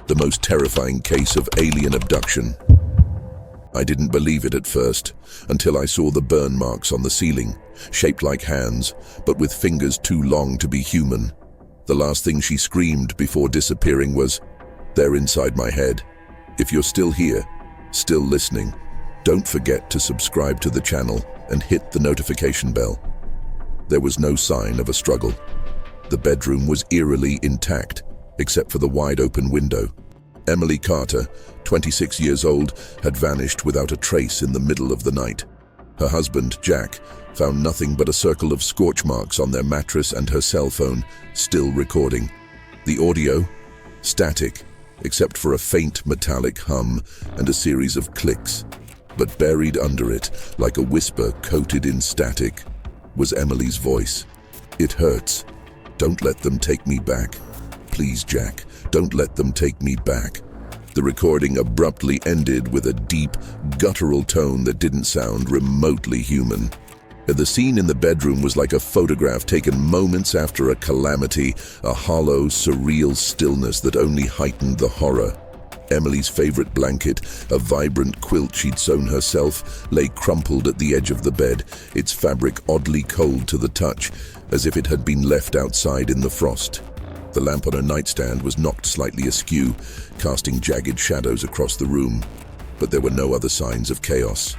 the most terrifying case of alien abduction. I didn't believe it at first, until I saw the burn marks on the ceiling, shaped like hands, but with fingers too long to be human. The last thing she screamed before disappearing was, "They're inside my head." If you're still here, still listening, don't forget to subscribe to the channel and hit the notification bell. There was no sign of a struggle. The bedroom was eerily intact, except for the wide-open window. Emily Carter, 26 years old, had vanished without a trace in the middle of the night. Her husband, Jack, found nothing but a circle of scorch marks on their mattress and her cell phone, still recording. The audio? Static, except for a faint metallic hum and a series of clicks. But buried under it, like a whisper coated in static, was Emily's voice. "It hurts. Don't let them take me back. Please, Jack, don't let them take me back." The recording abruptly ended with a deep, guttural tone that didn't sound remotely human. The scene in the bedroom was like a photograph taken moments after a calamity, a hollow, surreal stillness that only heightened the horror. Emily's favorite blanket, a vibrant quilt she'd sewn herself, lay crumpled at the edge of the bed, its fabric oddly cold to the touch, as if it had been left outside in the frost. The lamp on her nightstand was knocked slightly askew, casting jagged shadows across the room. But there were no other signs of chaos.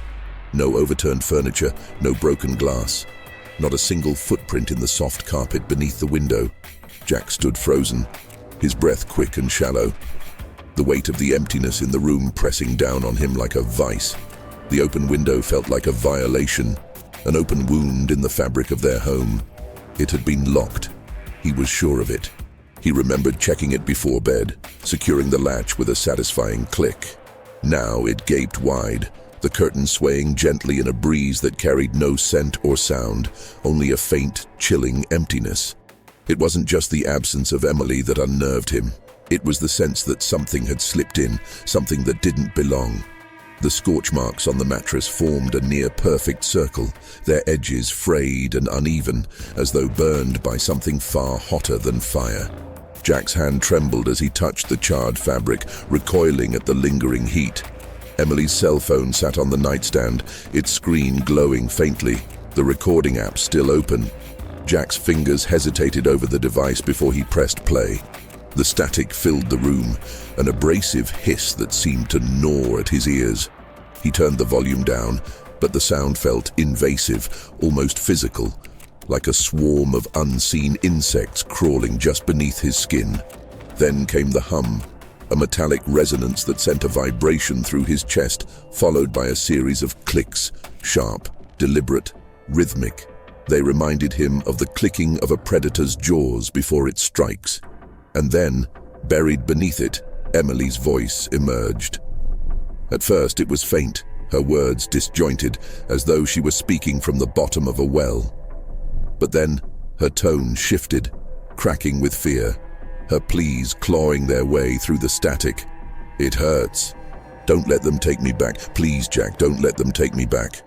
No overturned furniture, no broken glass. Not a single footprint in the soft carpet beneath the window. Jack stood frozen, his breath quick and shallow. The weight of the emptiness in the room pressing down on him like a vice. The open window felt like a violation, an open wound in the fabric of their home. It had been locked. He was sure of it. He remembered checking it before bed, securing the latch with a satisfying click. Now it gaped wide, the curtain swaying gently in a breeze that carried no scent or sound, only a faint, chilling emptiness. It wasn't just the absence of Emily that unnerved him. It was the sense that something had slipped in, something that didn't belong. The scorch marks on the mattress formed a near-perfect circle, their edges frayed and uneven, as though burned by something far hotter than fire. Jack's hand trembled as he touched the charred fabric, recoiling at the lingering heat. Emily's cell phone sat on the nightstand, its screen glowing faintly, the recording app still open. Jack's fingers hesitated over the device before he pressed play. The static filled the room, an abrasive hiss that seemed to gnaw at his ears. He turned the volume down, but the sound felt invasive, almost physical, like a swarm of unseen insects crawling just beneath his skin. Then came the hum, a metallic resonance that sent a vibration through his chest, followed by a series of clicks, sharp, deliberate, rhythmic. They reminded him of the clicking of a predator's jaws before it strikes. And then, buried beneath it, Emily's voice emerged. At first it was faint, her words disjointed, as though she were speaking from the bottom of a well. But then, her tone shifted, cracking with fear, her pleas clawing their way through the static. "It hurts. Don't let them take me back. Please, Jack, don't let them take me back."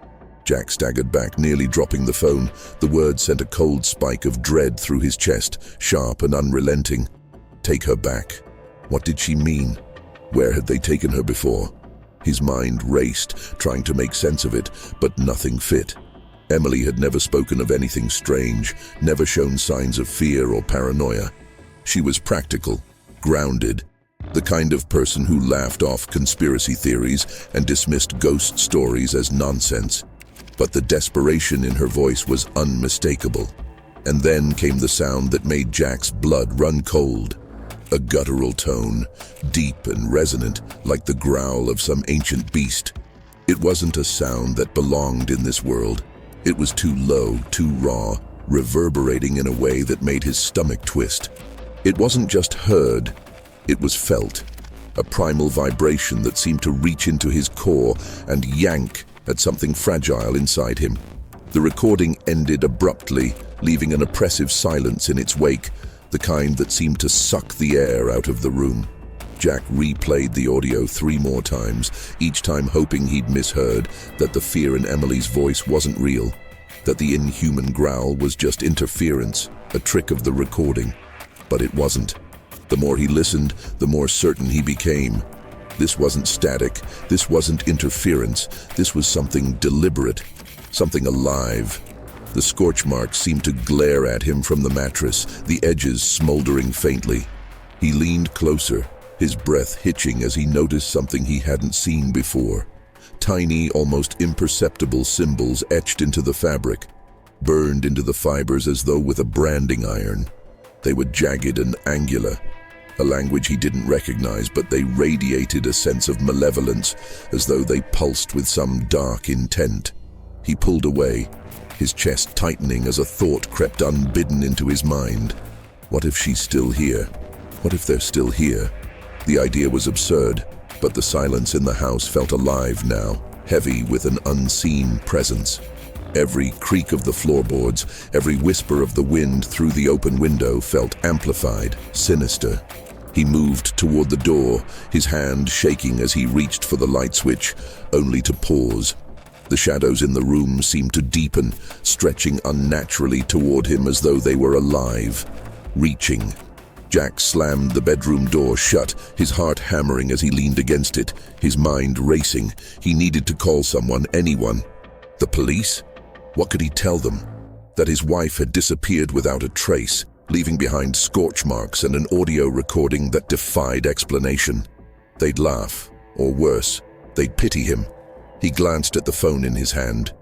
Jack staggered back, nearly dropping the phone. The words sent a cold spike of dread through his chest, sharp and unrelenting. Take her back. What did she mean? Where had they taken her before? His mind raced, trying to make sense of it, but nothing fit. Emily had never spoken of anything strange, never shown signs of fear or paranoia. She was practical, grounded, the kind of person who laughed off conspiracy theories and dismissed ghost stories as nonsense. But the desperation in her voice was unmistakable. And then came the sound that made Jack's blood run cold. A guttural tone, deep and resonant, like the growl of some ancient beast. It wasn't a sound that belonged in this world. It was too low, too raw, reverberating in a way that made his stomach twist. It wasn't just heard, it was felt. A primal vibration that seemed to reach into his core and yank at something fragile inside him. The recording ended abruptly, leaving an oppressive silence in its wake, the kind that seemed to suck the air out of the room. Jack replayed the audio 3 more times, each time hoping he'd misheard, that the fear in Emily's voice wasn't real, that the inhuman growl was just interference, a trick of the recording. But it wasn't. The more he listened, the more certain he became. This wasn't static, this wasn't interference, this was something deliberate, something alive. The scorch marks seemed to glare at him from the mattress, the edges smoldering faintly. He leaned closer, his breath hitching as he noticed something he hadn't seen before. Tiny, almost imperceptible symbols etched into the fabric, burned into the fibers as though with a branding iron. They were jagged and angular, a language he didn't recognize, but they radiated a sense of malevolence, as though they pulsed with some dark intent. He pulled away, his chest tightening as a thought crept unbidden into his mind. What if she's still here? What if they're still here? The idea was absurd, but the silence in the house felt alive now, heavy with an unseen presence. Every creak of the floorboards, every whisper of the wind through the open window felt amplified, sinister. He moved toward the door, his hand shaking as he reached for the light switch, only to pause. The shadows in the room seemed to deepen, stretching unnaturally toward him as though they were alive, reaching. Jack slammed the bedroom door shut, his heart hammering as he leaned against it, his mind racing. He needed to call someone, anyone. The police? What could he tell them? That his wife had disappeared without a trace, leaving behind scorch marks and an audio recording that defied explanation. They'd laugh, or worse, they'd pity him. He glanced at the phone in his hand,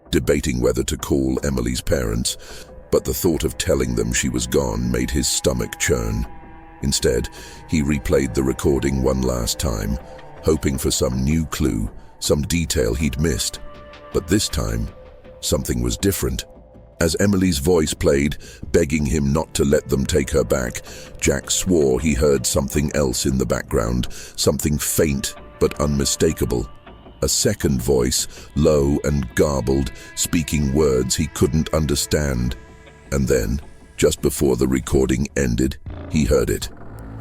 debating whether to call Emily's parents, but the thought of telling them she was gone made his stomach churn. Instead, he replayed the recording one last time, hoping for some new clue, some detail he'd missed. But this time, something was different. As Emily's voice played, begging him not to let them take her back, Jack swore he heard something else in the background, something faint but unmistakable. A second voice, low and garbled, speaking words he couldn't understand. And then, just before the recording ended, he heard it.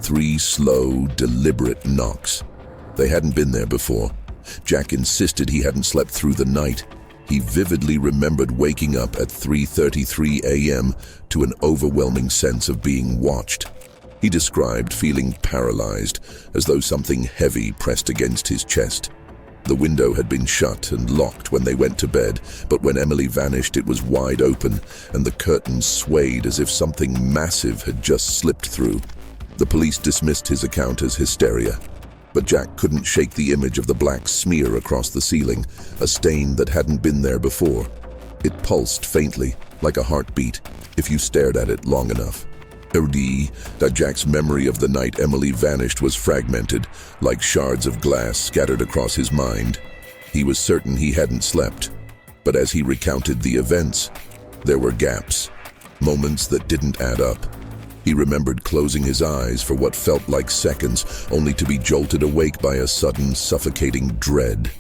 3 slow, deliberate knocks. They hadn't been there before. Jack insisted he hadn't slept through the night. He vividly remembered waking up at 3:33 a.m. to an overwhelming sense of being watched. He described feeling paralyzed, as though something heavy pressed against his chest. The window had been shut and locked when they went to bed, but when Emily vanished it was wide open, and the curtains swayed as if something massive had just slipped through. The police dismissed his account as hysteria, but Jack couldn't shake the image of the black smear across the ceiling, a stain that hadn't been there before. It pulsed faintly, like a heartbeat, if you stared at it long enough. That Jack's memory of the night Emily vanished was fragmented, like shards of glass scattered across his mind. He was certain he hadn't slept, but as he recounted the events, there were gaps, moments that didn't add up. He remembered closing his eyes for what felt like seconds, only to be jolted awake by a sudden, suffocating dread.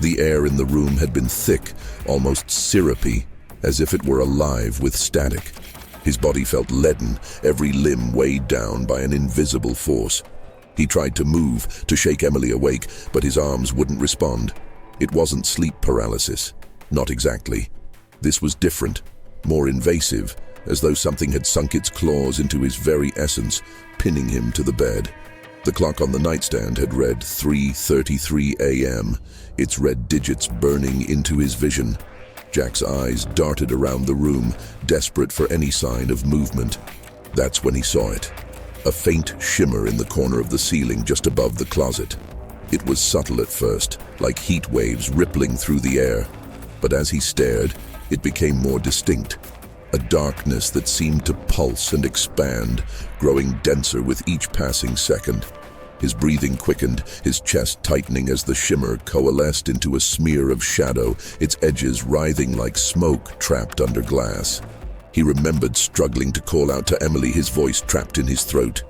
The air in the room had been thick, almost syrupy, as if it were alive with static. His body felt leaden, every limb weighed down by an invisible force. He tried to move, to shake Emily awake, but his arms wouldn't respond. It wasn't sleep paralysis. Not exactly. This was different, more invasive, as though something had sunk its claws into his very essence, pinning him to the bed. The clock on the nightstand had read 3:33 a.m., its red digits burning into his vision. Jack's eyes darted around the room, desperate for any sign of movement. That's when he saw it. A faint shimmer in the corner of the ceiling just above the closet. It was subtle at first, like heat waves rippling through the air. But as he stared, it became more distinct. A darkness that seemed to pulse and expand, growing denser with each passing second. His breathing quickened, his chest tightening as the shimmer coalesced into a smear of shadow, its edges writhing like smoke trapped under glass. He remembered struggling to call out to Emily, his voice trapped in his throat.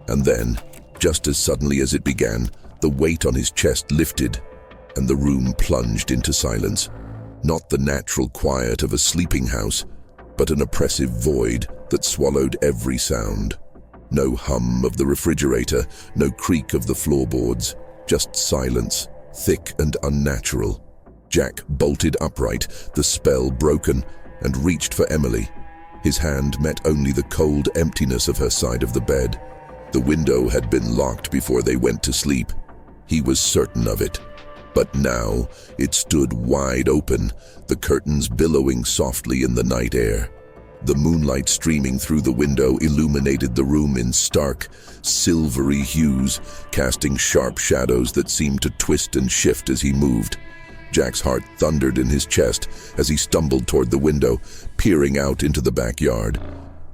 And then, just as suddenly as it began, the weight on his chest lifted, and the room plunged into silence. Not the natural quiet of a sleeping house, but an oppressive void that swallowed every sound. No hum of the refrigerator, no creak of the floorboards, just silence, thick and unnatural. Jack bolted upright, the spell broken, and reached for Emily. His hand met only the cold emptiness of her side of the bed. The window had been locked before they went to sleep. He was certain of it. But now it stood wide open, the curtains billowing softly in the night air. The moonlight streaming through the window illuminated the room in stark, silvery hues, casting sharp shadows that seemed to twist and shift as he moved. Jack's heart thundered in his chest as he stumbled toward the window, peering out into the backyard.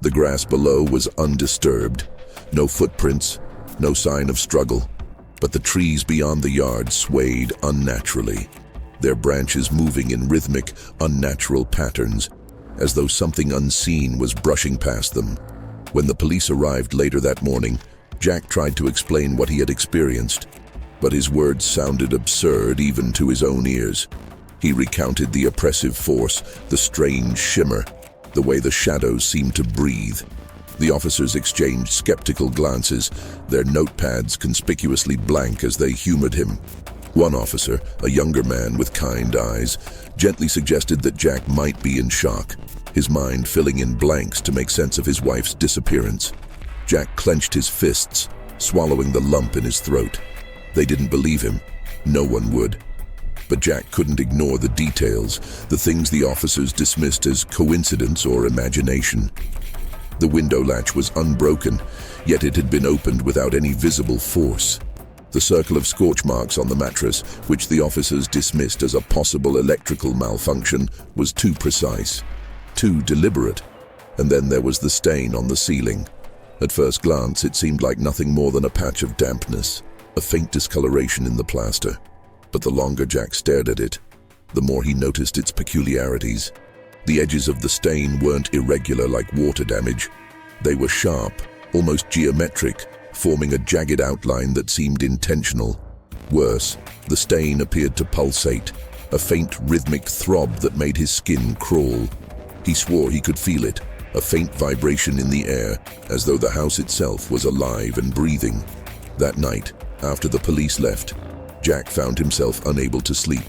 The grass below was undisturbed. No footprints, no sign of struggle. But the trees beyond the yard swayed unnaturally, their branches moving in rhythmic, unnatural patterns, as though something unseen was brushing past them. When the police arrived later that morning, Jack tried to explain what he had experienced, but his words sounded absurd even to his own ears. He recounted the oppressive force, the strange shimmer, the way the shadows seemed to breathe. The officers exchanged skeptical glances, their notepads conspicuously blank as they humored him. One officer, a younger man with kind eyes, gently suggested that Jack might be in shock, his mind filling in blanks to make sense of his wife's disappearance. Jack clenched his fists, swallowing the lump in his throat. They didn't believe him. No one would. But Jack couldn't ignore the details, the things the officers dismissed as coincidence or imagination. The window latch was unbroken, yet it had been opened without any visible force. The circle of scorch marks on the mattress, which the officers dismissed as a possible electrical malfunction, was too precise, too deliberate. And then there was the stain on the ceiling. At first glance, it seemed like nothing more than a patch of dampness, a faint discoloration in the plaster. But the longer Jack stared at it, the more he noticed its peculiarities. The edges of the stain weren't irregular like water damage. They were sharp, almost geometric, forming a jagged outline that seemed intentional. Worse, the stain appeared to pulsate, a faint rhythmic throb that made his skin crawl. He swore he could feel it, a faint vibration in the air, as though the house itself was alive and breathing. That night, after the police left, Jack found himself unable to sleep.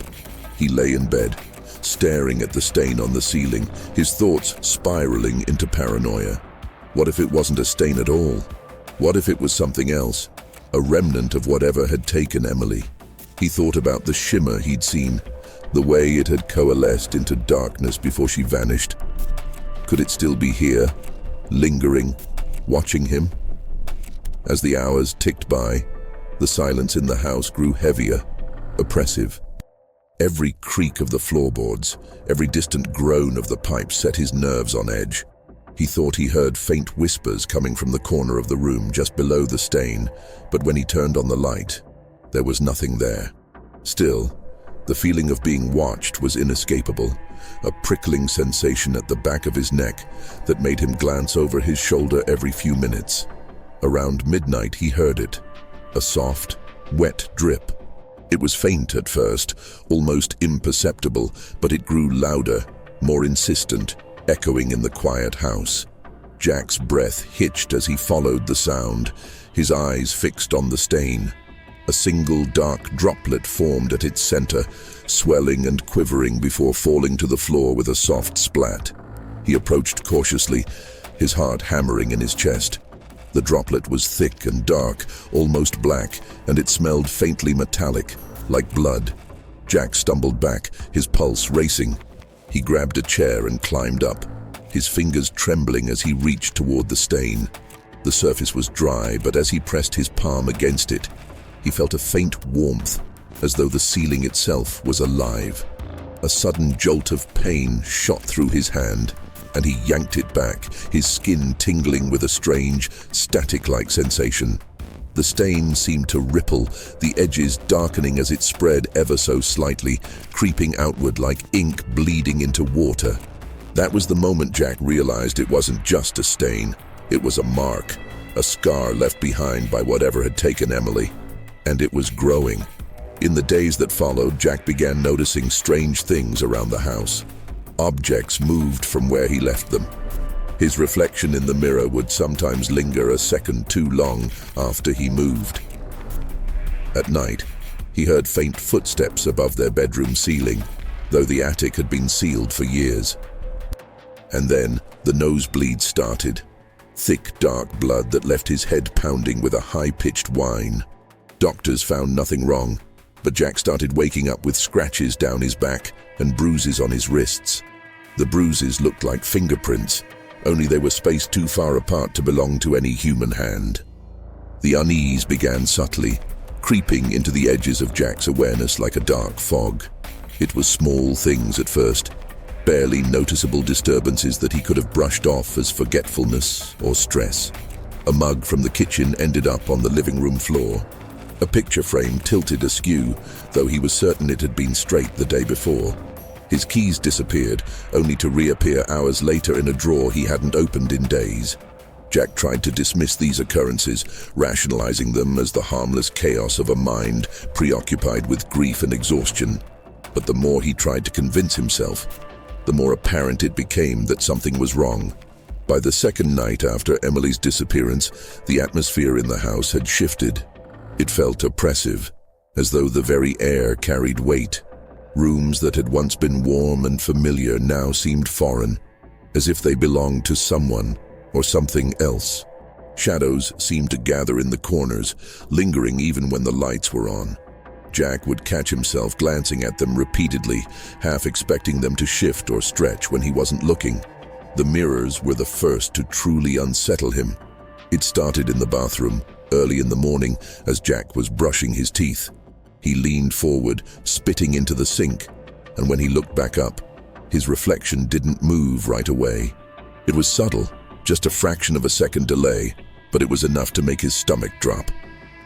He lay in bed, staring at the stain on the ceiling, his thoughts spiraling into paranoia. What if it wasn't a stain at all? What if it was something else, a remnant of whatever had taken Emily? He thought about the shimmer he'd seen, the way it had coalesced into darkness before she vanished. Could it still be here, lingering, watching him? As the hours ticked by, the silence in the house grew heavier, oppressive. Every creak of the floorboards, every distant groan of the pipes set his nerves on edge. He thought he heard faint whispers coming from the corner of the room just below the stain, but when he turned on the light, there was nothing there. Still, the feeling of being watched was inescapable, a prickling sensation at the back of his neck that made him glance over his shoulder every few minutes. Around midnight he heard it, a soft, wet drip. It was faint at first, almost imperceptible, but it grew louder, more insistent, echoing in the quiet house. Jack's breath hitched as he followed the sound, his eyes fixed on the stain. A single dark droplet formed at its center, swelling and quivering before falling to the floor with a soft splat. He approached cautiously, his heart hammering in his chest. The droplet was thick and dark, almost black, and it smelled faintly metallic, like blood. Jack stumbled back, his pulse racing. He grabbed a chair and climbed up, his fingers trembling as he reached toward the stain. The surface was dry, but as he pressed his palm against it, he felt a faint warmth, as though the ceiling itself was alive. A sudden jolt of pain shot through his hand, and he yanked it back, his skin tingling with a strange, static-like sensation. The stain seemed to ripple, the edges darkening as it spread ever so slightly, creeping outward like ink bleeding into water. That was the moment Jack realized it wasn't just a stain. It was a mark, a scar left behind by whatever had taken Emily. And it was growing. In the days that followed, Jack began noticing strange things around the house. Objects moved from where he left them. His reflection in the mirror would sometimes linger a second too long after he moved. At night, he heard faint footsteps above their bedroom ceiling, though the attic had been sealed for years. And then the nosebleed started. thick, dark blood that left his head pounding with a high-pitched whine. Doctors found nothing wrong, but Jack started waking up with scratches down his back and bruises on his wrists. The bruises looked like fingerprints, only they were spaced too far apart to belong to any human hand. The unease began subtly, creeping into the edges of Jack's awareness like a dark fog. It was small things at first, barely noticeable disturbances that he could have brushed off as forgetfulness or stress. A mug from the kitchen ended up on the living room floor. A picture frame tilted askew, though he was certain it had been straight the day before. His keys disappeared, only to reappear hours later in a drawer he hadn't opened in days. Jack tried to dismiss these occurrences, rationalizing them as the harmless chaos of a mind preoccupied with grief and exhaustion. But the more he tried to convince himself, the more apparent it became that something was wrong. By the second night after Emily's disappearance, the atmosphere in the house had shifted. It felt oppressive, as though the very air carried weight. Rooms that had once been warm and familiar now seemed foreign, as if they belonged to someone or something else. Shadows seemed to gather in the corners, lingering even when the lights were on. Jack would catch himself glancing at them repeatedly, half expecting them to shift or stretch when he wasn't looking. The mirrors were the first to truly unsettle him. It started in the bathroom, early in the morning, as Jack was brushing his teeth. He leaned forward, spitting into the sink, and when he looked back up, his reflection didn't move right away. It was subtle, just a fraction of a second delay, but it was enough to make his stomach drop.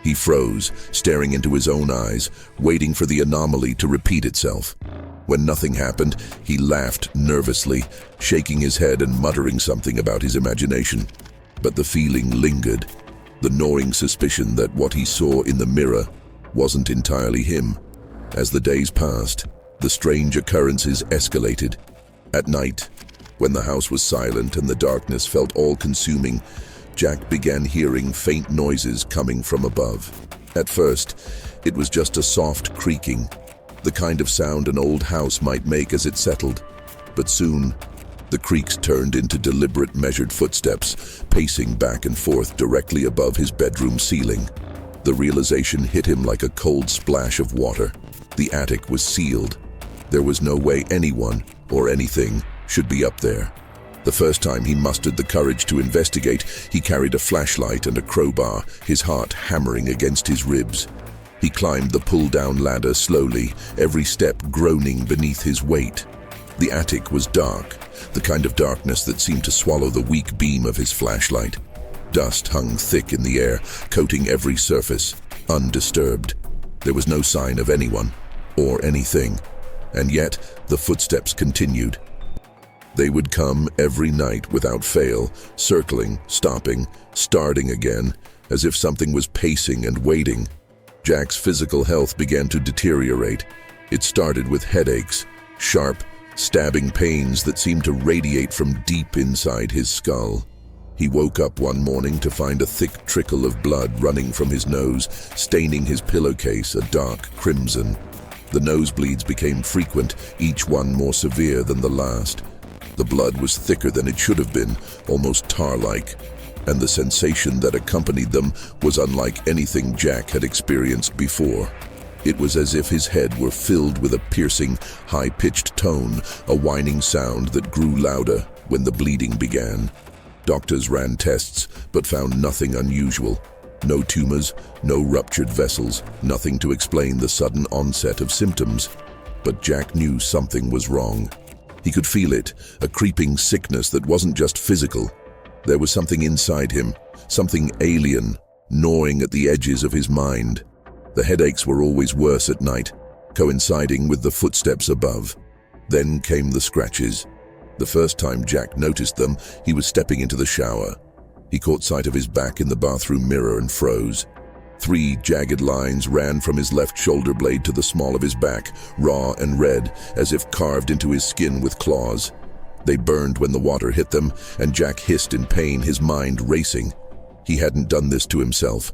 He froze, staring into his own eyes, waiting for the anomaly to repeat itself. When nothing happened, he laughed nervously, shaking his head and muttering something about his imagination. But the feeling lingered, the gnawing suspicion that what he saw in the mirror wasn't entirely him. As the days passed, the strange occurrences escalated. At night, when the house was silent and the darkness felt all-consuming, Jack began hearing faint noises coming from above. At first, it was just a soft creaking, the kind of sound an old house might make as it settled. But soon, the creaks turned into deliberate, measured footsteps, pacing back and forth directly above his bedroom ceiling. The realization hit him like a cold splash of water. The attic was sealed. There was no way anyone, or anything, should be up there. The first time he mustered the courage to investigate, he carried a flashlight and a crowbar, his heart hammering against his ribs. He climbed the pull-down ladder slowly, every step groaning beneath his weight. The attic was dark, the kind of darkness that seemed to swallow the weak beam of his flashlight. Dust hung thick in the air, coating every surface, undisturbed. There was no sign of anyone, or anything, and yet the footsteps continued. They would come every night without fail, circling, stopping, starting again, as if something was pacing and waiting. Jack's physical health began to deteriorate. It started with headaches, sharp, stabbing pains that seemed to radiate from deep inside his skull. He woke up one morning to find a thick trickle of blood running from his nose, staining his pillowcase a dark crimson. The nosebleeds became frequent, each one more severe than the last. The blood was thicker than it should have been, almost tar-like, and the sensation that accompanied them was unlike anything Jack had experienced before. It was as if his head were filled with a piercing, high-pitched tone, a whining sound that grew louder when the bleeding began. Doctors ran tests, but found nothing unusual. No tumors, no ruptured vessels, nothing to explain the sudden onset of symptoms. But Jack knew something was wrong. He could feel it, a creeping sickness that wasn't just physical. There was something inside him, something alien, gnawing at the edges of his mind. The headaches were always worse at night, coinciding with the footsteps above. Then came the scratches. The first time Jack noticed them, he was stepping into the shower. He caught sight of his back in the bathroom mirror and froze. 3 jagged lines ran from his left shoulder blade to the small of his back, raw and red, as if carved into his skin with claws. They burned when the water hit them, and Jack hissed in pain, his mind racing. He hadn't done this to himself.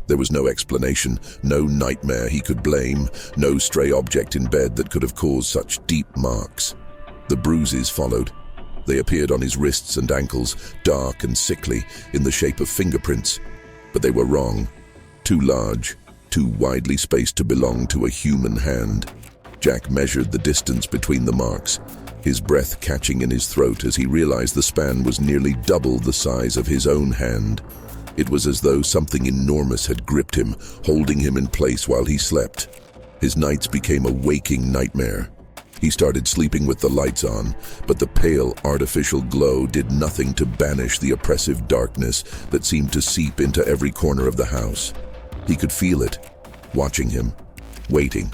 There was no explanation, no nightmare he could blame, no stray object in bed that could have caused such deep marks. The bruises followed. They appeared on his wrists and ankles, dark and sickly, in the shape of fingerprints. But they were wrong. Too large, too widely spaced to belong to a human hand. Jack measured the distance between the marks, his breath catching in his throat as he realized the span was nearly double the size of his own hand. It was as though something enormous had gripped him, holding him in place while he slept. His nights became a waking nightmare. He started sleeping with the lights on, but the pale, artificial glow did nothing to banish the oppressive darkness that seemed to seep into every corner of the house. He could feel it, watching him, waiting.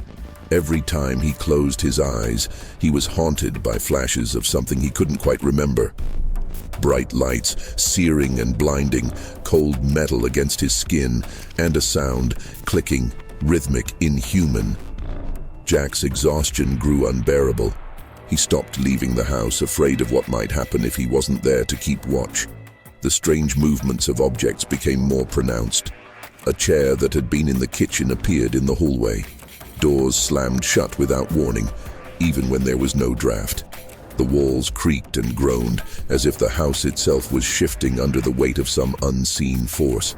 Every time he closed his eyes, he was haunted by flashes of something he couldn't quite remember. Bright lights, searing and blinding, cold metal against his skin, and a sound, clicking, rhythmic, inhuman. Jack's exhaustion grew unbearable. He stopped leaving the house, afraid of what might happen if he wasn't there to keep watch. The strange movements of objects became more pronounced. A chair that had been in the kitchen appeared in the hallway. Doors slammed shut without warning, even when there was no draft. The walls creaked and groaned, as if the house itself was shifting under the weight of some unseen force.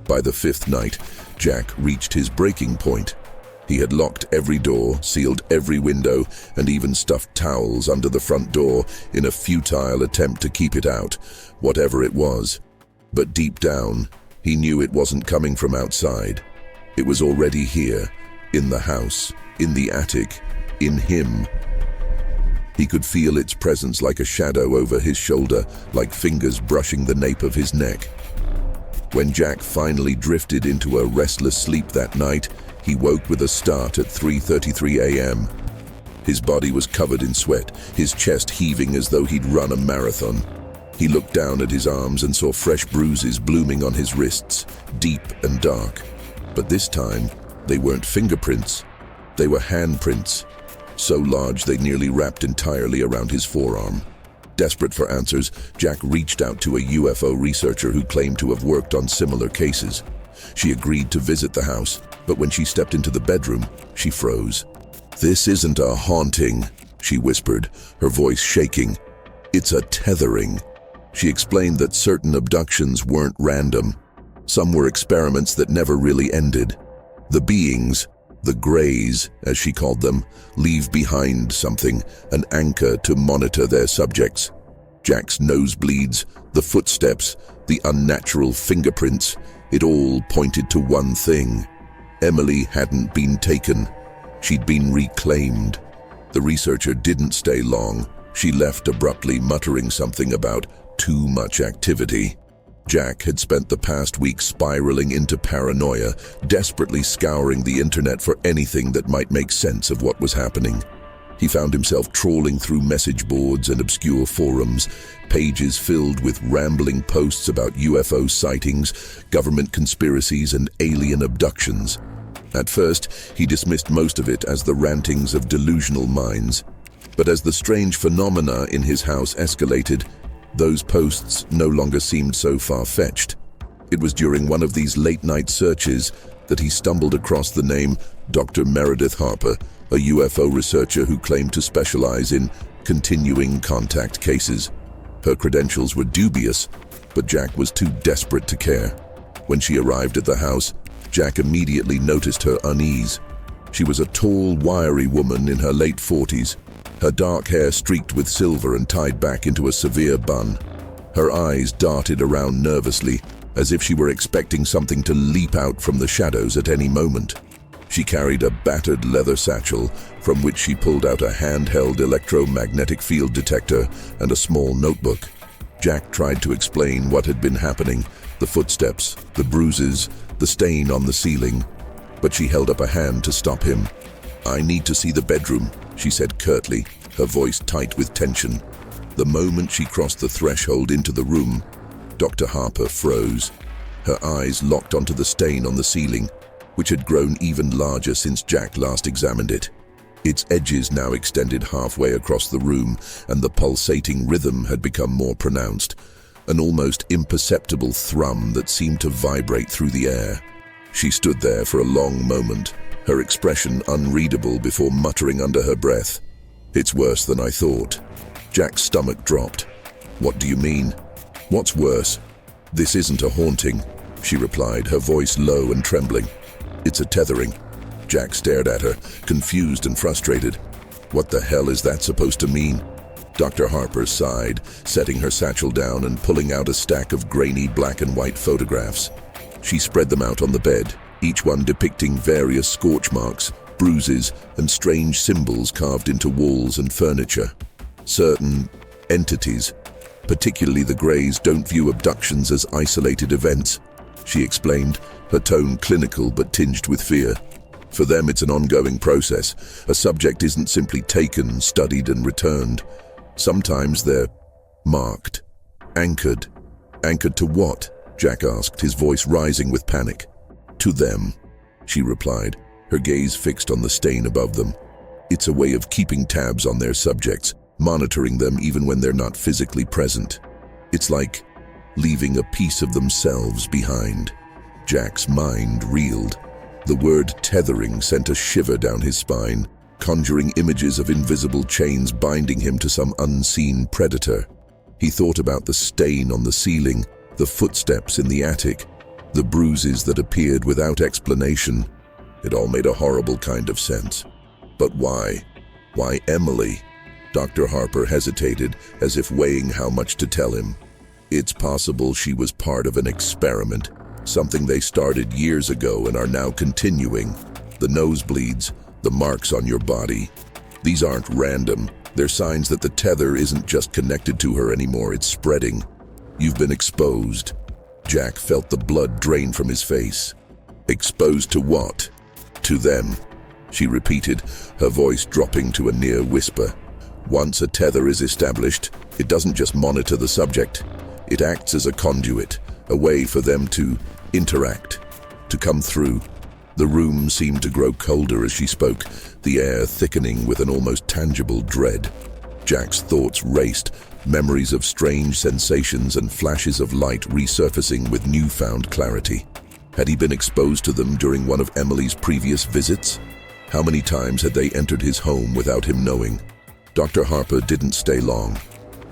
By the fifth night, Jack reached his breaking point. He had locked every door, sealed every window, and even stuffed towels under the front door in a futile attempt to keep it out, whatever it was. But deep down, he knew it wasn't coming from outside. It was already here, in the house, in the attic, in him. He could feel its presence like a shadow over his shoulder, like fingers brushing the nape of his neck. When Jack finally drifted into a restless sleep that night, he woke with a start at 3:33 a.m. His body was covered in sweat, his chest heaving as though he'd run a marathon. He looked down at his arms and saw fresh bruises blooming on his wrists, deep and dark. But this time, they weren't fingerprints. They were handprints, so large they nearly wrapped entirely around his forearm. Desperate for answers, Jack reached out to a UFO researcher who claimed to have worked on similar cases. She agreed to visit the house, but when she stepped into the bedroom, she froze. "This isn't a haunting," she whispered, her voice shaking. "It's a tethering." She explained that certain abductions weren't random. Some were experiments that never really ended. The beings, the Greys, as she called them, leave behind something, an anchor to monitor their subjects. Jack's nosebleeds, the footsteps, the unnatural fingerprints, it all pointed to one thing. Emily hadn't been taken. She'd been reclaimed. The researcher didn't stay long. She left abruptly, muttering something about too much activity. Jack had spent the past week spiraling into paranoia, desperately scouring the internet for anything that might make sense of what was happening. He found himself trawling through message boards and obscure forums, pages filled with rambling posts about UFO sightings, government conspiracies, and alien abductions. At first, he dismissed most of it as the rantings of delusional minds. But as the strange phenomena in his house escalated, those posts no longer seemed so far-fetched. It was during one of these late-night searches that he stumbled across the name Dr. Meredith Harper, a UFO researcher who claimed to specialize in continuing contact cases. Her credentials were dubious, but Jack was too desperate to care. When she arrived at the house, Jack immediately noticed her unease. She was a tall, wiry woman in her late 40s, her dark hair streaked with silver and tied back into a severe bun. Her eyes darted around nervously, as if she were expecting something to leap out from the shadows at any moment. She carried a battered leather satchel, from which she pulled out a handheld electromagnetic field detector and a small notebook. Jack tried to explain what had been happening, the footsteps, the bruises, the stain on the ceiling, but she held up a hand to stop him. "I need to see the bedroom," she said curtly, her voice tight with tension. The moment she crossed the threshold into the room, Dr. Harper froze. Her eyes locked onto the stain on the ceiling, which had grown even larger since Jack last examined it. Its edges now extended halfway across the room, and the pulsating rhythm had become more pronounced, an almost imperceptible thrum that seemed to vibrate through the air. She stood there for a long moment, her expression unreadable, before muttering under her breath, "It's worse than I thought." Jack's stomach dropped. "What do you mean?" "What's worse? This isn't a haunting," she replied, her voice low and trembling. "It's a tethering." Jack stared at her, confused and frustrated. What the hell is that supposed to mean? Dr. Harper sighed, setting her satchel down and pulling out a stack of grainy black and white photographs. She spread them out on the bed, each one depicting various scorch marks, bruises, and strange symbols carved into walls and furniture. Certain entities, particularly the Greys, don't view abductions as isolated events, she explained, her tone clinical but tinged with fear. For them, it's an ongoing process. A subject isn't simply taken, studied, and returned. Sometimes they're marked, anchored. Anchored to what? Jack asked, his voice rising with panic. To them, she replied, her gaze fixed on the stain above them. It's a way of keeping tabs on their subjects, monitoring them even when they're not physically present. It's like leaving a piece of themselves behind. Jack's mind reeled. The word tethering sent a shiver down his spine, conjuring images of invisible chains binding him to some unseen predator. He thought about the stain on the ceiling, the footsteps in the attic, the bruises that appeared without explanation. It all made a horrible kind of sense. But why? Why Emily? Dr. Harper hesitated, as if weighing how much to tell him. It's possible she was part of an experiment, something they started years ago and are now continuing. The nosebleeds, the marks on your body. These aren't random. They're signs that the tether isn't just connected to her anymore, it's spreading. You've been exposed. Jack felt the blood drain from his face. Exposed to what? To them, she repeated, her voice dropping to a near whisper. Once a tether is established, it doesn't just monitor the subject. It acts as a conduit, a way for them to interact, to come through. The room seemed to grow colder as she spoke, the air thickening with an almost tangible dread. Jack's thoughts raced, memories of strange sensations and flashes of light resurfacing with newfound clarity. Had he been exposed to them during one of Emily's previous visits? How many times had they entered his home without him knowing? Dr. Harper didn't stay long.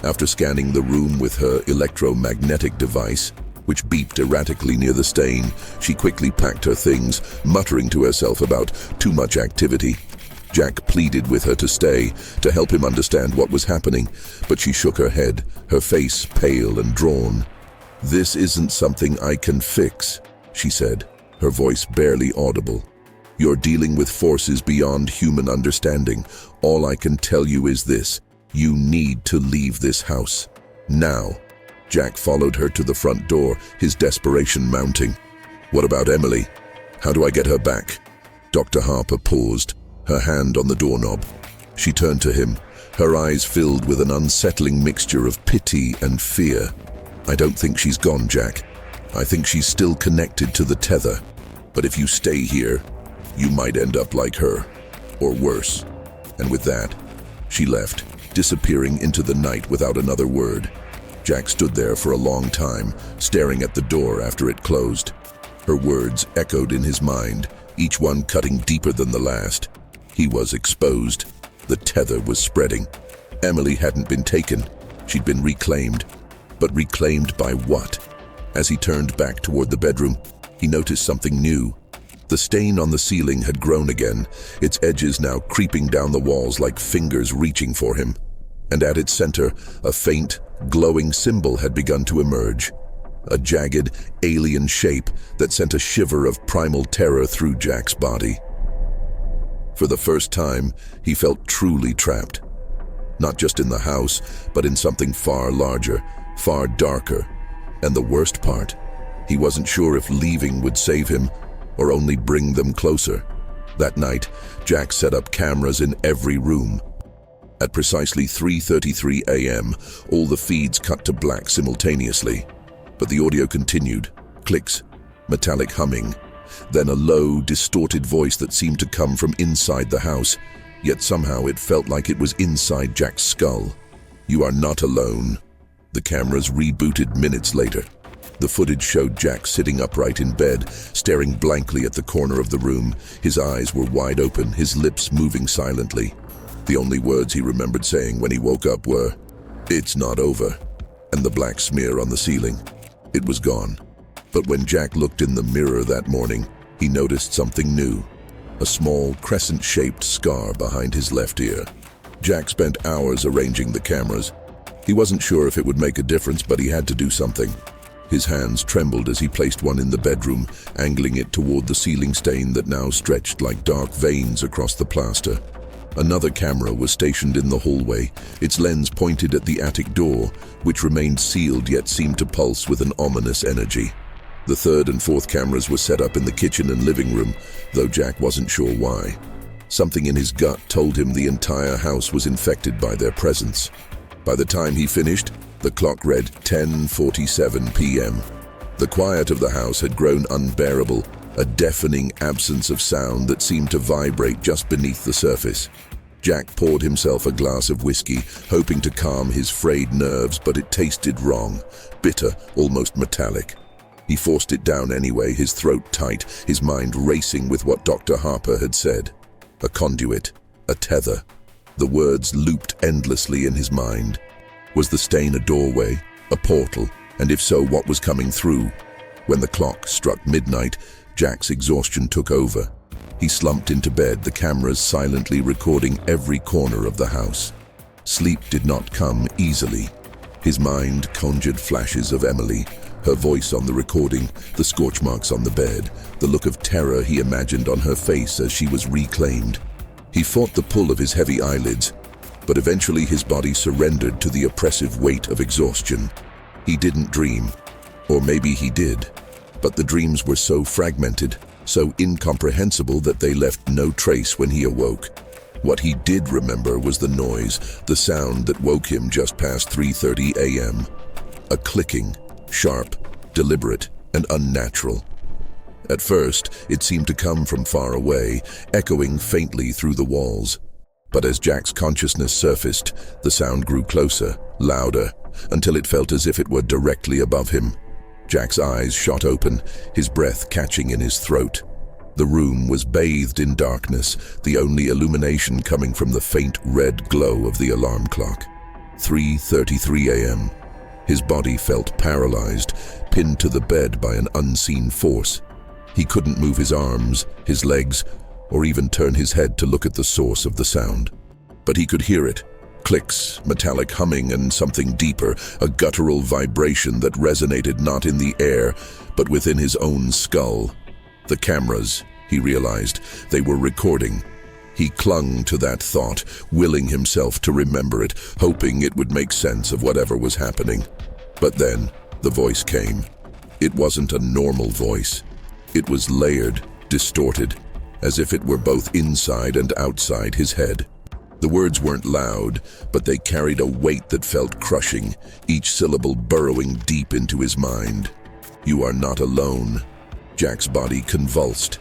After scanning the room with her electromagnetic device, which beeped erratically near the stain, she quickly packed her things, muttering to herself about too much activity. Jack pleaded with her to stay, to help him understand what was happening, but she shook her head, her face pale and drawn. "This isn't something I can fix," she said, her voice barely audible. "You're dealing with forces beyond human understanding. All I can tell you is this: you need to leave this house. Now." Jack followed her to the front door, his desperation mounting. "What about Emily? How do I get her back?" Dr. Harper paused, her hand on the doorknob. She turned to him, her eyes filled with an unsettling mixture of pity and fear. "I don't think she's gone, Jack. I think she's still connected to the tether. But if you stay here, you might end up like her, or worse." And with that, she left, disappearing into the night without another word. Jack stood there for a long time, staring at the door after it closed. Her words echoed in his mind, each one cutting deeper than the last. He was exposed. The tether was spreading. Emily hadn't been taken. She'd been reclaimed. But reclaimed by what? As he turned back toward the bedroom, he noticed something new. The stain on the ceiling had grown again, its edges now creeping down the walls like fingers reaching for him. And at its center, a faint, glowing symbol had begun to emerge. A jagged, alien shape that sent a shiver of primal terror through Jack's body. For the first time, he felt truly trapped. Not just in the house, but in something far larger, far darker. And the worst part, he wasn't sure if leaving would save him, or only bring them closer. That night, Jack set up cameras in every room. At precisely 3:33 a.m., all the feeds cut to black simultaneously. But the audio continued. Clicks, metallic humming, then a low, distorted voice that seemed to come from inside the house, yet somehow it felt like it was inside Jack's skull. "You are not alone." The cameras rebooted minutes later. The footage showed Jack sitting upright in bed, staring blankly at the corner of the room. His eyes were wide open, his lips moving silently. The only words he remembered saying when he woke up were, "It's not over." and the black smear on the ceiling. It was gone. But when Jack looked in the mirror that morning, he noticed something new. A small, crescent-shaped scar behind his left ear. Jack spent hours arranging the cameras. He wasn't sure if it would make a difference, but he had to do something. His hands trembled as he placed one in the bedroom, angling it toward the ceiling stain that now stretched like dark veins across the plaster. Another camera was stationed in the hallway, its lens pointed at the attic door, which remained sealed yet seemed to pulse with an ominous energy. The third and fourth cameras were set up in the kitchen and living room, though Jack wasn't sure why. Something in his gut told him the entire house was infected by their presence. By the time he finished, the clock read 10:47 p.m. The quiet of the house had grown unbearable, a deafening absence of sound that seemed to vibrate just beneath the surface. Jack poured himself a glass of whiskey, hoping to calm his frayed nerves, but it tasted wrong, bitter, almost metallic. He forced it down anyway, his throat tight, his mind racing with what Dr. Harper had said. A conduit, a tether. The words looped endlessly in his mind. Was the stain a doorway, a portal, and if so, what was coming through? When the clock struck midnight, Jack's exhaustion took over. He slumped into bed, the cameras silently recording every corner of the house. Sleep did not come easily. His mind conjured flashes of Emily, her voice on the recording, the scorch marks on the bed, the look of terror he imagined on her face as she was reclaimed. He fought the pull of his heavy eyelids, but eventually his body surrendered to the oppressive weight of exhaustion. He didn't dream, or maybe he did, but the dreams were so fragmented, so incomprehensible that they left no trace when he awoke. What he did remember was the noise, the sound that woke him just past 3:30 a.m. A clicking, sharp, deliberate, and unnatural. At first, it seemed to come from far away, echoing faintly through the walls. But as Jack's consciousness surfaced, the sound grew closer, louder, until it felt as if it were directly above him. Jack's eyes shot open, his breath catching in his throat. The room was bathed in darkness, the only illumination coming from the faint red glow of the alarm clock. 3:33 a.m. His body felt paralyzed, pinned to the bed by an unseen force. He couldn't move his arms, his legs, or even turn his head to look at the source of the sound. But he could hear it. Clicks, metallic humming, and something deeper, a guttural vibration that resonated not in the air, but within his own skull. The cameras, he realized, they were recording. He clung to that thought, willing himself to remember it, hoping it would make sense of whatever was happening. But then, the voice came. It wasn't a normal voice. It was layered, distorted, as if it were both inside and outside his head. The words weren't loud, but they carried a weight that felt crushing, each syllable burrowing deep into his mind. "You are not alone." Jack's body convulsed.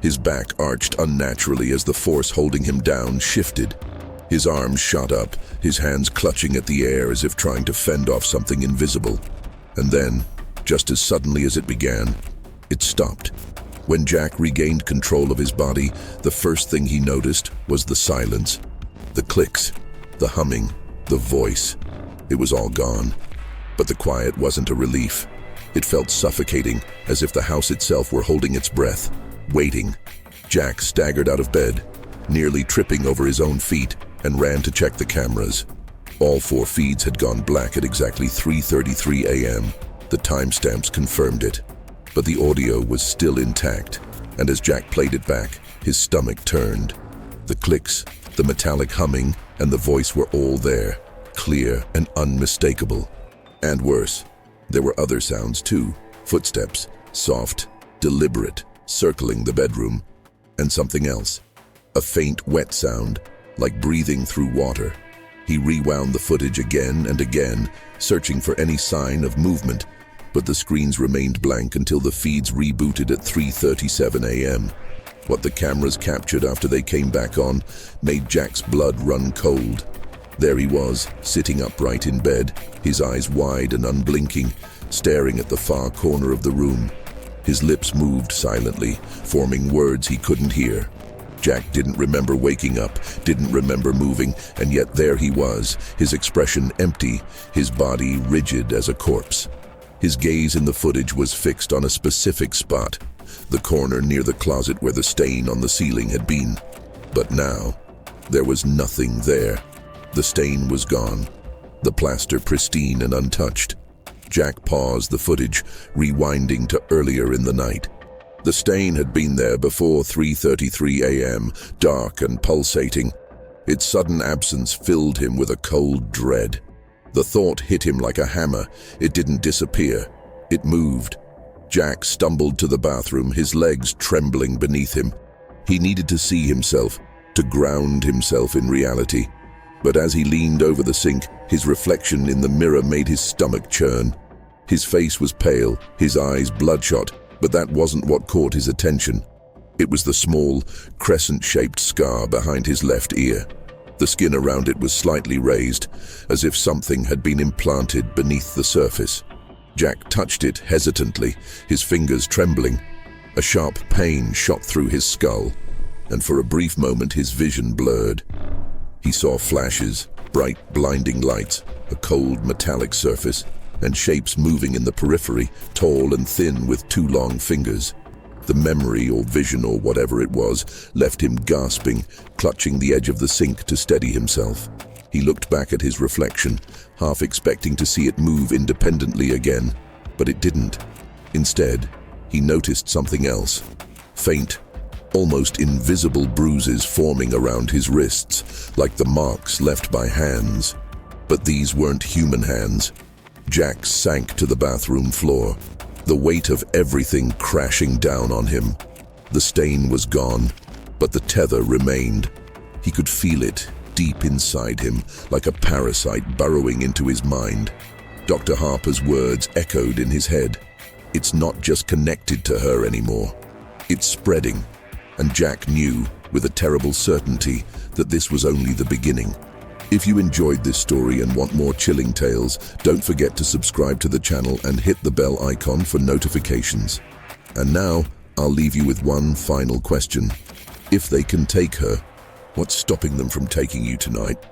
His back arched unnaturally as the force holding him down shifted. His arms shot up, his hands clutching at the air as if trying to fend off something invisible. And then, just as suddenly as it began, it stopped. When Jack regained control of his body, the first thing he noticed was the silence. The clicks, the humming, the voice. It was all gone. But the quiet wasn't a relief. It felt suffocating, as if the house itself were holding its breath, waiting. Jack staggered out of bed, nearly tripping over his own feet, and ran to check the cameras. All 4 feeds had gone black at exactly 3:33 a.m. The timestamps confirmed it. But the audio was still intact, and as Jack played it back, his stomach turned. The clicks, the metallic humming, and the voice were all there, clear and unmistakable. And worse, there were other sounds too, footsteps, soft, deliberate, circling the bedroom, and something else, a faint wet sound, like breathing through water. He rewound the footage again and again, searching for any sign of movement, but the screens remained blank until the feeds rebooted at 3:37 a.m. What the cameras captured after they came back on made Jack's blood run cold. There he was, sitting upright in bed, his eyes wide and unblinking, staring at the far corner of the room. His lips moved silently, forming words he couldn't hear. Jack didn't remember waking up, didn't remember moving, and yet there he was, his expression empty, his body rigid as a corpse. His gaze in the footage was fixed on a specific spot, the corner near the closet where the stain on the ceiling had been. But now, there was nothing there. The stain was gone, the plaster pristine and untouched. Jack paused the footage, rewinding to earlier in the night. The stain had been there before 3:33 a.m., dark and pulsating. Its sudden absence filled him with a cold dread. The thought hit him like a hammer. It didn't disappear. It moved. Jack stumbled to the bathroom, his legs trembling beneath him. He needed to see himself, to ground himself in reality. But as he leaned over the sink, his reflection in the mirror made his stomach churn. His face was pale, his eyes bloodshot, but that wasn't what caught his attention. It was the small, crescent-shaped scar behind his left ear. The skin around it was slightly raised, as if something had been implanted beneath the surface. Jack touched it hesitantly, his fingers trembling. A sharp pain shot through his skull, and for a brief moment his vision blurred. He saw flashes, bright, blinding lights, a cold metallic surface, and shapes moving in the periphery, tall and thin with two long fingers. The memory or vision or whatever it was left him gasping, clutching the edge of the sink to steady himself. He looked back at his reflection, half expecting to see it move independently again, but it didn't. Instead, he noticed something else. Faint, almost invisible bruises forming around his wrists, like the marks left by hands. But these weren't human hands. Jack sank to the bathroom floor, the weight of everything crashing down on him. The stain was gone, but the tether remained. He could feel it deep inside him, like a parasite burrowing into his mind. Dr. Harper's words echoed in his head. It's not just connected to her anymore. It's spreading, and Jack knew, with a terrible certainty, that this was only the beginning. If you enjoyed this story and want more chilling tales, don't forget to subscribe to the channel and hit the bell icon for notifications. And now, I'll leave you with one final question. If they can take her, what's stopping them from taking you tonight?